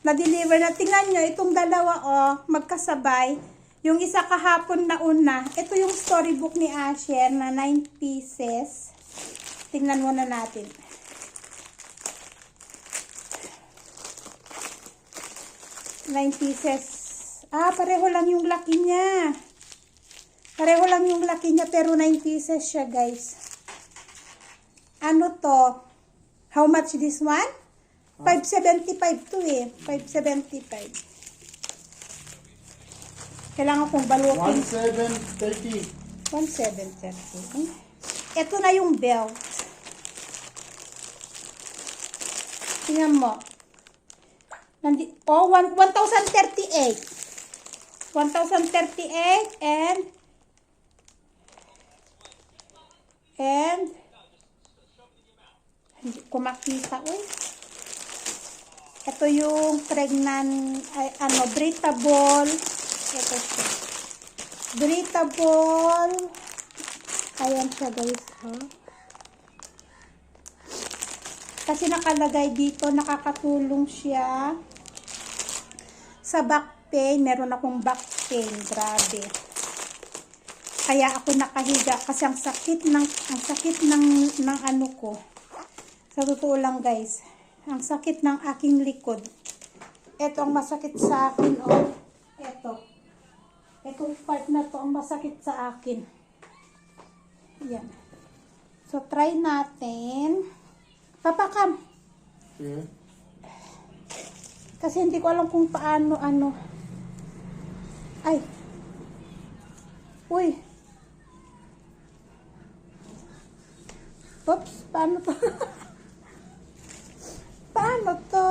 na-deliver na. Tingnan nyo, itong dalawa, oh, magkasabay. Yung isa kahapon na una. Ito yung storybook ni Asher na 9 pieces. Tingnan muna natin. Nine pieces. Ah, pareho lang yung laki niya. Pareho lang yung laki niya, pero 9 pieces siya, guys. Ano to? How much this one? 575 to eh. 575. Kailangan kong balutin. 1730. 1730. Ito na yung belt. Tingnan mo. Oh, 1,038. 1,038 and hindi ko makita. Uy. Ito yung pregnant, breathable. Ito siya. Breathable. Ayan siya, guys. Oh. Kasi nakalagay dito, nakakatulong siya sa back pain. Meron akong back pain. Grabe. Kaya ako nakahiga kasi ang sakit ng ano ko. Sa totoo lang, guys. Ang sakit ng aking likod. Ito ang masakit sa akin, oh. Ito. Itong part na to ang masakit sa akin. Yan. So, try natin. Papakam. Yeah. Kasi hindi ko alam kung paano, Ay. Uy. Oops. Paano to? Paano to?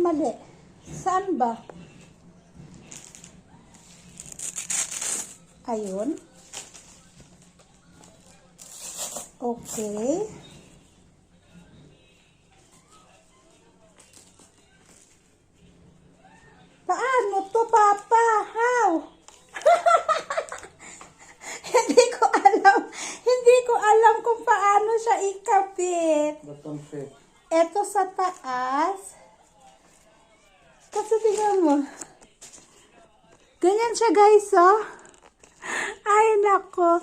Mali. Saan ba? Ayun. Okay. Paano to, Papa? How? Hindi ko alam. Hindi ko alam kung paano siya ikabit. Button fit. Ito sa taas. Kasi tingnan mo. Ganyan siya, guys, oh. Ay, nako.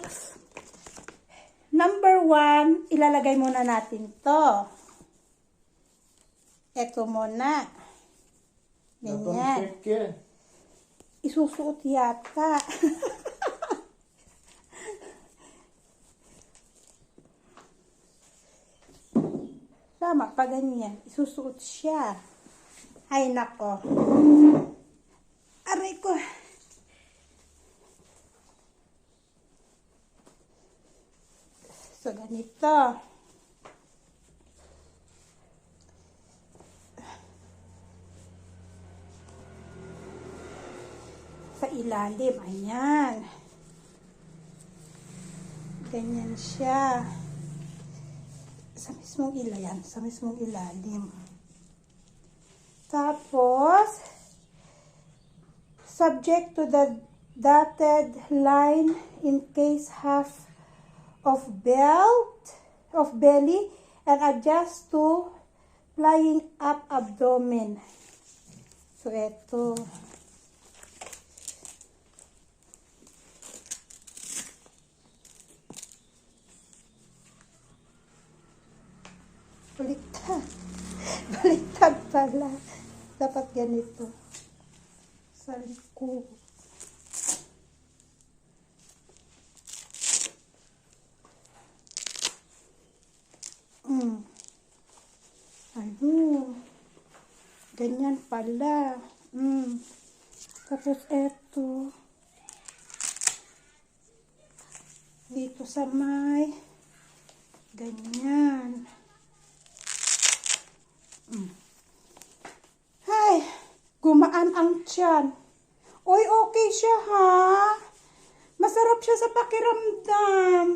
Number 1, ilalagay muna natin to. Ito muna. Ganyan. Isusuot yata. Tama, pa ganyan. Isusuot siya. Ay, nako. Aray ko. So, ganito. Sa ilalim. Ayan. Ganyan siya. Sa mismong ilalim. Sa mismong ilalim. Tapos, subject to the dotted line in case half of belly and adjust to flying up abdomen. So, ito. Baliktad. Baliktad pala. Dapat ganito. Sa likod. Ayun. Ganyan pala. Tapos eto. Dito sa may. Ganyan. Ay, gumaan ang tiyan. Oy, okay siya, ha? Masarap siya sa pakiramdam.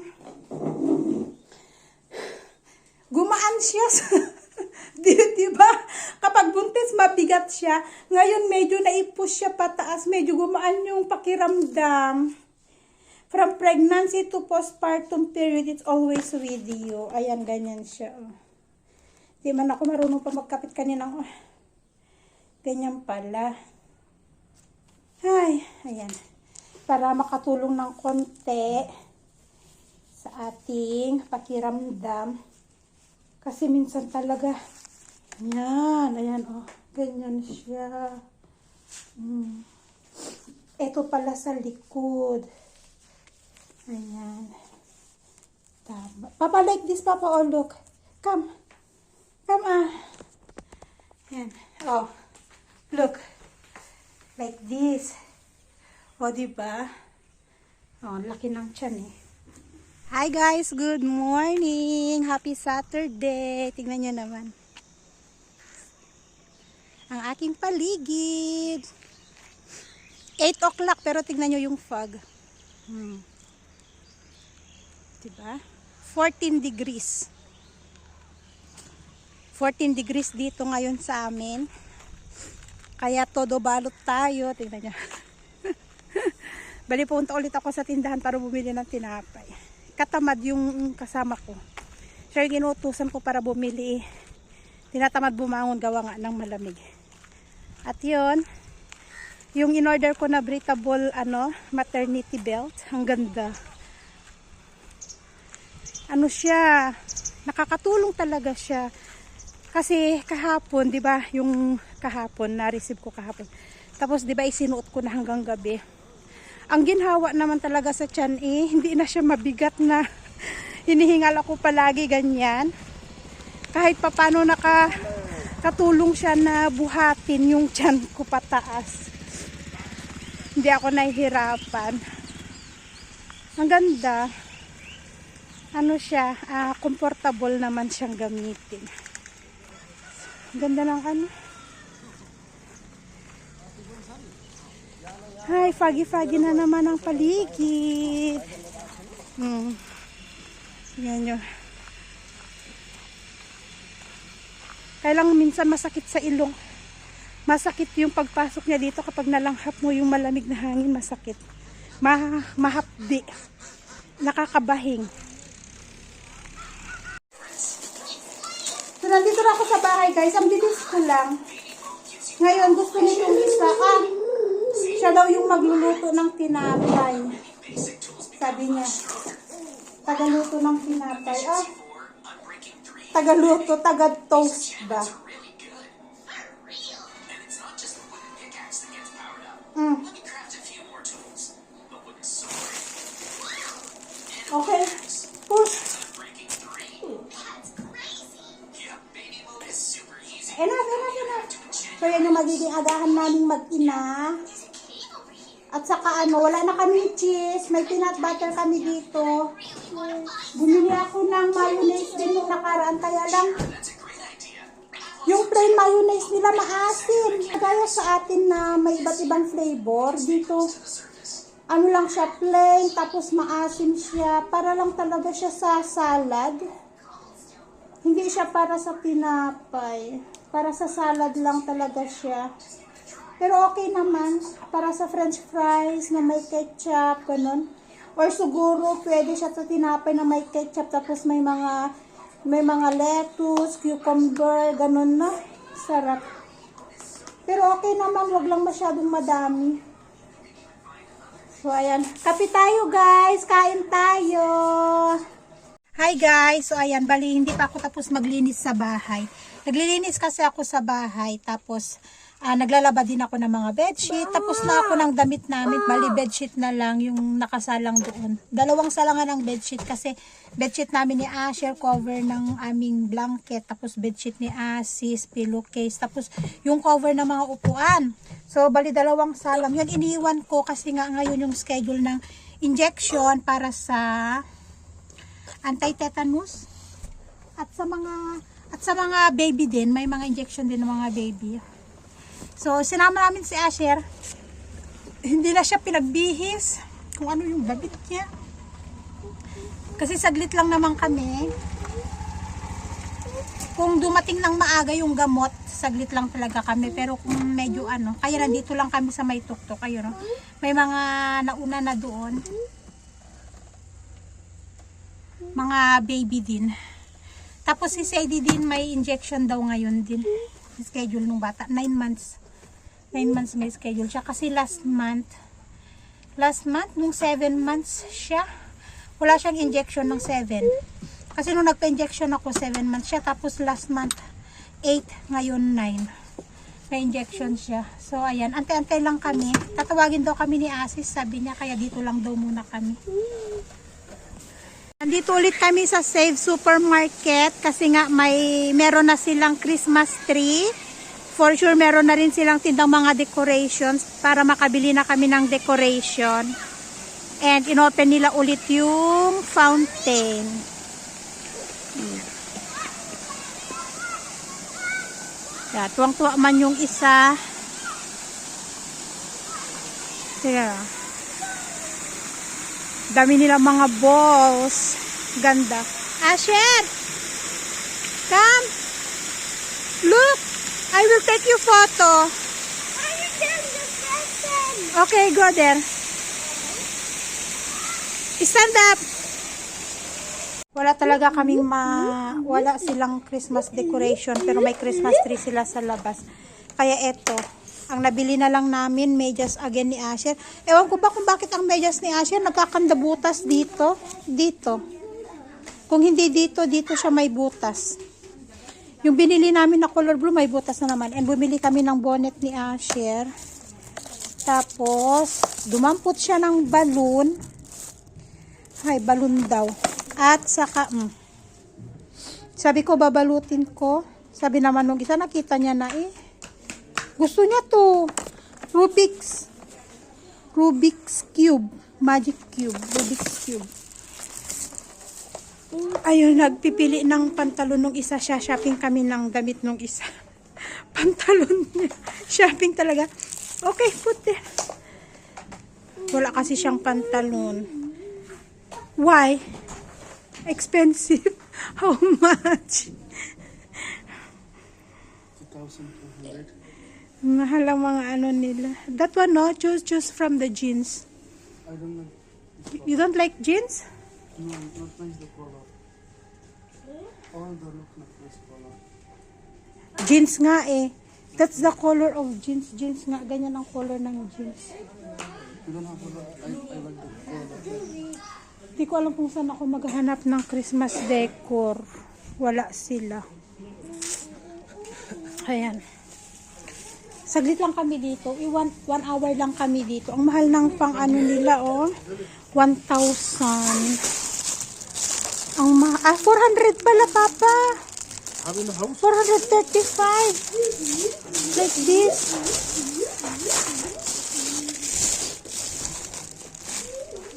Gumaan siya sa Di ba? Kapag buntis, mabigat siya. Ngayon, medyo naipush siya pataas. Medyo gumaan yung pakiramdam. From pregnancy to postpartum period, it's always with you. Ayan, ganyan siya. Oh. Di man ako marunong pa magkapit kaninang. Oh. Ganyan pala. Ay, ayan. Para makatulong ng konti sa ating pakiramdam. Kasi minsan talaga, yan, ayan, oh, ganyan siya. Ito pala sa likod. Ayan. Tama. Papa, like this, Papa, oh, look. Come. Come, Ayan. Oh, look. Like this. O, diba? Oh, laki ng tiyan eh. Hi guys, good morning. Happy Saturday. Tingnan nyo naman. Ang aking paligid. 8 o'clock pero tingnan nyo yung fog. Diba? 14 degrees. 14 degrees dito ngayon sa amin. Kaya todo balot tayo. Tingnan nyo. Bali punta ulit ako sa tindahan para bumili ng tinapay. Katamad yung kasama ko. Siya yung inutusan ko para bumili. Tinatamad bumangon gawa nga ng malamig. At yun, yung in-order ko na breathable maternity belt. Ang ganda. Ano siya, nakakatulong talaga siya. Kasi kahapon, 'di ba, yung kahapon na-receive ko kahapon. Tapos 'di ba isinuot ko na hanggang gabi. Ang ginhawa naman talaga sa tiyan hindi na siya mabigat na hinihingal ako palagi ganyan. Kahit papano nakatulong siya na buhatin yung tiyan ko pataas. Hindi ako nahihirapan. Ang ganda. Ano siya, comfortable naman siyang gamitin. Ang ganda ng Ay, foggy-foggy na naman ang paligid. Yan yun. Kailang minsan masakit sa ilong. Masakit yung pagpasok niya dito kapag nalanghap mo yung malamig na hangin, masakit. Mahapdi. Nakakabahing. So, nandito na ako sa bahay, guys. Ang bilis ko lang. Ngayon, gusto nitong isa. Siya daw yung magluluto ng tinapay. Sabi niya. Tagaluto ng tinapay. Tagaluto, taga-toast ba? Okay. Push. Enough. So, yan yung magiging agahan naming mag-ina. At saka wala na kaming cheese. May peanut butter kami dito. Bumili ako ng mayonnaise din nung nakaraan. Kaya lang, yung plain mayonnaise nila maasim. Kaya sa atin na may iba't ibang flavor. Dito, lang siya plain. Tapos maasim siya. Para lang talaga siya sa salad. Hindi siya para sa tinapay. Para sa salad lang talaga siya. Pero okay naman, para sa french fries na may ketchup, ganun. Or siguro, pwede siya sa tinapay na may ketchup, tapos may mga lettuce, cucumber, ganun na. Sarap. Pero okay naman, wag lang masyadong madami. So, ayan. Kape tayo, guys. Kain tayo. Hi, guys. So, ayan. Bali, hindi pa ako tapos maglinis sa bahay. Naglilinis kasi ako sa bahay, tapos naglalaba din ako ng mga bedsheet. Tapos na ako ng damit namin. Bali, bedsheet na lang yung nakasalang doon. 2 salangan ng bedsheet kasi bedsheet namin ni Asher, cover ng aming blanket. Tapos bedsheet ni Asis, pillowcase. Tapos yung cover ng mga upuan. So, bali 2 salang. Yun, iniwan ko kasi nga ngayon yung schedule ng injection para sa anti-tetanus. At sa mga baby din, may mga injection din ng mga baby. So, sinama namin si Asher. Hindi na siya pinagbihis kung ano yung damit niya. Kasi saglit lang naman kami. Kung dumating ng maaga yung gamot, saglit lang talaga kami. Pero kung medyo kaya nandito lang kami sa may tuktok. Ayun, no? May mga nauna na doon. Mga baby din. Tapos si Sadie din may injection daw ngayon din. Schedule nung bata. 9 months. 9 months may schedule siya. Kasi last month, nung 7 months siya, wala siyang injection ng 7. Kasi nung nagpa-injection ako, 7 months siya. Tapos last month, 8. Ngayon, 9. May injection siya. So, ayan. Antay-antay lang kami. Tatawagin daw kami ni Asis. Sabi niya, kaya dito lang daw muna kami. Nandito ulit kami sa Save Supermarket. Kasi nga, meron na silang Christmas tree. For sure, meron na rin silang tindang mga decorations para makabili na kami ng decoration. And inopen nila ulit yung fountain. Yeah, tuwang-tuwa man yung isa. Yeah. Dami nila mga balls. Ganda. Asher! Come! Look! I will take you photo. Okay, go there. Stand up. Wala talaga kaming wala silang Christmas decoration pero may Christmas tree sila sa labas. Kaya eto, ang nabili na lang namin medyas again ni Asher. Ewan ko ba kung bakit ang medyas ni Asher nagkakandabutas dito. Dito. Kung hindi dito, dito siya may butas. Yung binili namin na color blue, may butas na naman. And bumili kami ng bonnet ni Asher. Tapos, dumampot siya ng balloon. Ay, balloon daw. At saka, sabi ko, babalutin ko. Sabi naman nung isa, nakita niya na gusto niya to. Rubik's Cube. Magic Cube. Rubik's Cube. Ayun, nagpipili ng pantalon nung isa siya. Shopping kami ng damit nung isa. Pantalon niya. Shopping talaga. Okay, put there. Wala kasi siyang pantalon. Why? Expensive. How much? 2,200. Mahal ang mga nila. That one, no? Choose from the jeans. I don't know. You don't like jeans? No, not nice the color. All the look not nice color. Jeans nga That's the color of jeans. Jeans nga. Ganyan ang color ng jeans. You don't have color. I like the color. Hindi ko alam kung saan ako maghahanap ng Christmas decor. Wala sila. Ayan. Saglit lang kami dito. 1 hour lang kami dito. Ang mahal ng pang nila, 1,000. 400 pala, Papa. Have in the house? 435. Like this.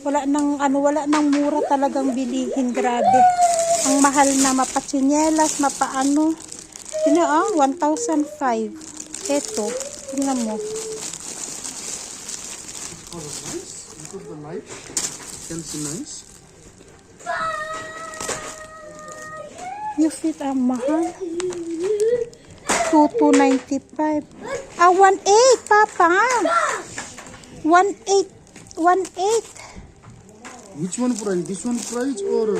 Wala nang mura talagang bilihin. Grabe. Ang mahal na mapachinelas, mapaano. Yun na, 1,005. Eto. Tingnan mo. It's color nice. Look at the light. Can see nice. You fit ang mahal. 2,295. 1,800, Papa. 1,800. 1,800. Which one price? This one price or?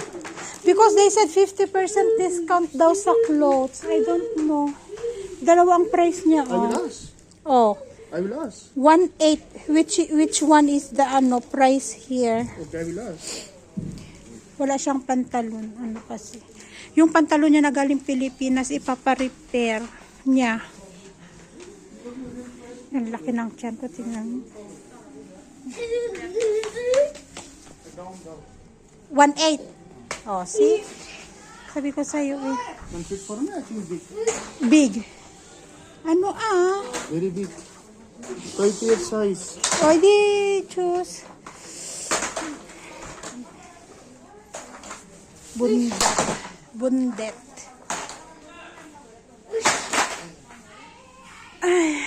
Because they said 50% discount daw sa clothes. I don't know. Dalawang price niya. I will ask. Oh. I will ask. 1,800. Which one is the price here? Okay, I will ask. Wala siyang pantalon. Kasi. Yung pantalon niya na galing Pilipinas, ipapa-repair niya. Ang laki ng tiyan ko. Tingnan mo. 1,800. Oh, see? Sabi ko sa'yo Can fit for me? I think big. Big. Very big. 30 size. O, di choose. Bundet. Ay.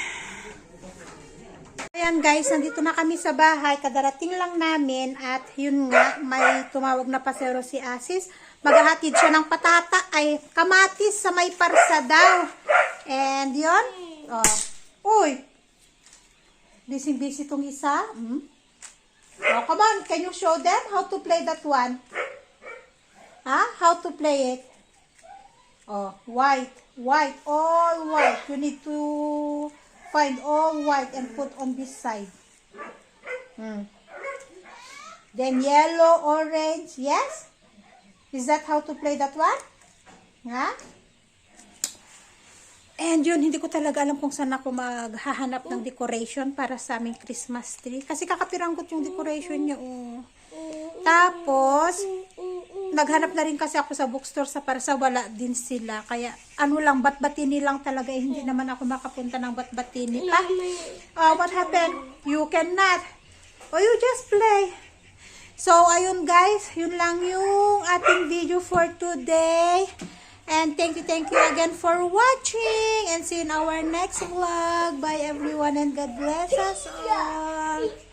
Kaya ayan guys, nandito na kami sa bahay. Kadarating lang namin at yun nga, may tumawag na pasero si Asis. Maghahatid siya ng kamatis sa may parsa daw. And yun, uy, busy tong isa. Oh, come on, can you show them how to play that one? How to play it? Oh, white, all white. You need to find all white and put on this side. Then yellow, orange, yes? Is that how to play that one? And yun, hindi ko talaga alam kung saan ako maghahanap ng decoration para sa aming Christmas tree. Kasi kakapiranggot yung decoration niya. Tapos, naghanap na rin kasi ako sa bookstore sa Parsa, wala din sila. Kaya, Batbatini lang talaga. Hindi naman ako makapunta ng Batbatini. What happened? You cannot. You just play. So, ayun guys. Yun lang yung ating video for today. And thank you again for watching. And see you in our next vlog. Bye everyone and God bless us all.